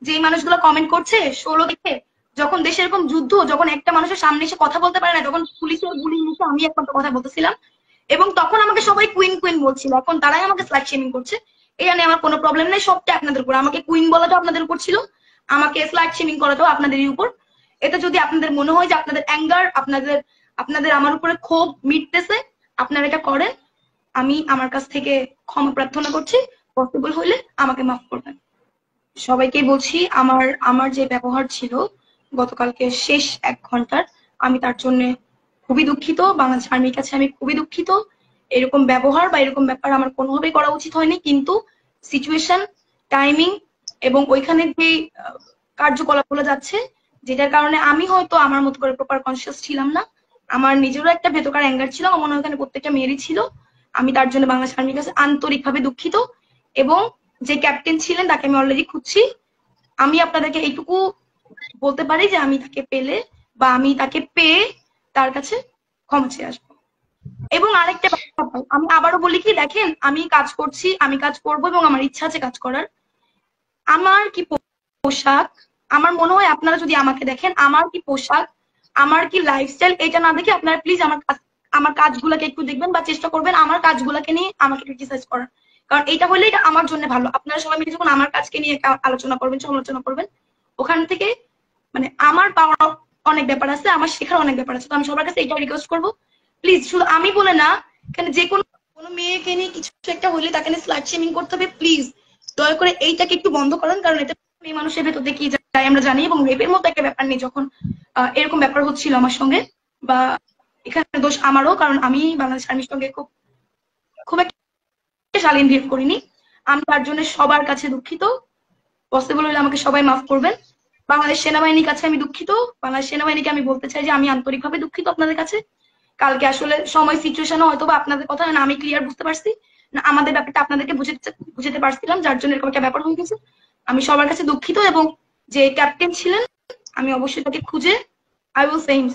যে মানুষগুলো কমেন্ট করছে 16 দেখে, যখন দেশে এরকম যুদ্ধ, যখন একটা মানুষের সামনে এসে কথা বলতে পারে না, তখন পুলিশের গুলি নিচে আমি একমাত্র কথা বলতেছিলাম, এবং তখন আমাকে সবাই কুইন কুইন বলছিল। এখন তারাই আমাকে স্লাট শেমিং করছে, এটা নিয়ে আমার কোনো প্রবলেম নেই, সবটা আপনাদের উপর। আমাকে কুইন বলাটাও আপনাদের উপর ছিল, আমাকে স্লাট শেমিং করাটাও আপনাদেরই উপর। এটা যদি আপনাদের মনে হয় যে আপনাদের অ্যাঙ্গার, আপনাদের আপনাদের আমার উপরে ক্ষোভ মিটতেছে, আপনারা এটা করেন। আমি আমার কাছ থেকে ক্ষমা প্রার্থনা করছি, পসিবল হলে আমাকে মাফ করবেন। সবাইকে বলছি, আমার আমার যে ব্যবহার ছিল গতকালকে শেষ 1 ঘন্টার, আমি তার জন্য খুবই দুঃখিত। বাংলাদেশ আর্মির কাছে আমি খুবই দুঃখিত। এরকম ব্যবহার বা এরকম ব্যাপার আমার কোনোভাবেই করা উচিত হয়নি, কিন্তু সিচুয়েশন, টাইমিং এবং ওইখানে যে কার্যকলাপগুলো যাচ্ছে, যেটার কারণে আমি হয়তো আমার মতো করে প্রপার কনসিয়াস ছিলাম না। আমার নিজেরও একটা ভেতরকার অ্যাঙ্গার ছিল, আমার মনে হয় ওখানে প্রত্যেকটা মেয়েরই ছিল। আমি তার জন্য বাংলাদেশ আর্মির কাছে আন্তরিকভাবে দুঃখিত, এবং যে ক্যাপ্টেন ছিলেন তাকে আমি অলরেডি খুঁজছি। আমি আপনাদেরকে এইটুকু বলতে পারি যে আমি তাকে পেলে বা আমি তাকে পেয়ে তার কাছে ক্ষমা চেয়ে আসবো। এবং আরেকটা ব্যাপার, আমি আবারও বলি কি, দেখেন আমি কাজ করছি, আমি কাজ করবো এবং আমার ইচ্ছা আছে কাজ করার। আমার কি পোশাক, আমার মনে হয় আপনারা যদি আমাকে দেখেন, আমার কি পোশাক, আমার কি লাইফস্টাইল, এটা না দেখে আপনারা প্লিজ আমার কাজগুলোকে একটু দেখবেন বা চেষ্টা করবেন আমার কাজগুলোকে নিয়ে আমাকে ক্রিটিসাইজ করার। কারণ এটা হলে এটা আমার জন্য ভালো। আপনারা সবাই মিলে যখন আমার কাজকে নিয়ে আলোচনা করবেন, সমালোচনা করবেন, ওখান থেকে মানে আমার পাওয়ার অনেক ব্যাপার আছে, আমার শেখার অনেক ব্যাপার আছে। তো আমি সবার কাছে এটা রিকোয়েস্ট করবো, প্লিজ, শুধু আমি বলে না, এখানে যে কোনো মেয়েকে নিয়ে কিছু একটা হলে তাকে নিয়ে স্লাট শেমিং করতে হবে, প্লিজ দয়া করে এইটাকে একটু বন্ধ করেন। কারণ এটা মেয়ে মানুষের ভেতর দিয়ে কি যায় আমরা জানি, এবং রেপের মতো একটা ব্যাপার নেই যখন এরকম ব্যাপার হচ্ছিল আমার সঙ্গে, বা এখানে দোষ আমারও, কারণ আমি বাংলাদেশ আর্মির সঙ্গে খুব একটা শালীন বিহেভ করিনি। আমি তার জন্য সবার কাছে দুঃখিত, পসিবল হলে আমাকে সবাই মাফ করবেন। বাংলাদেশ সেনাবাহিনীর কাছে আমি দুঃখিত, বাংলাদেশ সেনাবাহিনীকে আমি বলতে চাই যে আমি আন্তরিকভাবে দুঃখিত আপনাদের কাছে। কালকে আসলে সময় সিচুয়েশনও হয়তো বা আপনাদের কথা না আমি ক্লিয়ার বুঝতে পারছি না, আমাদের ব্যাপারটা আপনাদেরকে বুঝাতে পারছিলাম, যার জন্য এরকম একটা ব্যাপার হয়ে গেছে। আমি সবার কাছে দুঃখিত, এবং যে ক্যাপ্টেন ছিলেন আমি অবশ্যই তাকে খুঁজে আই উইল সে হিম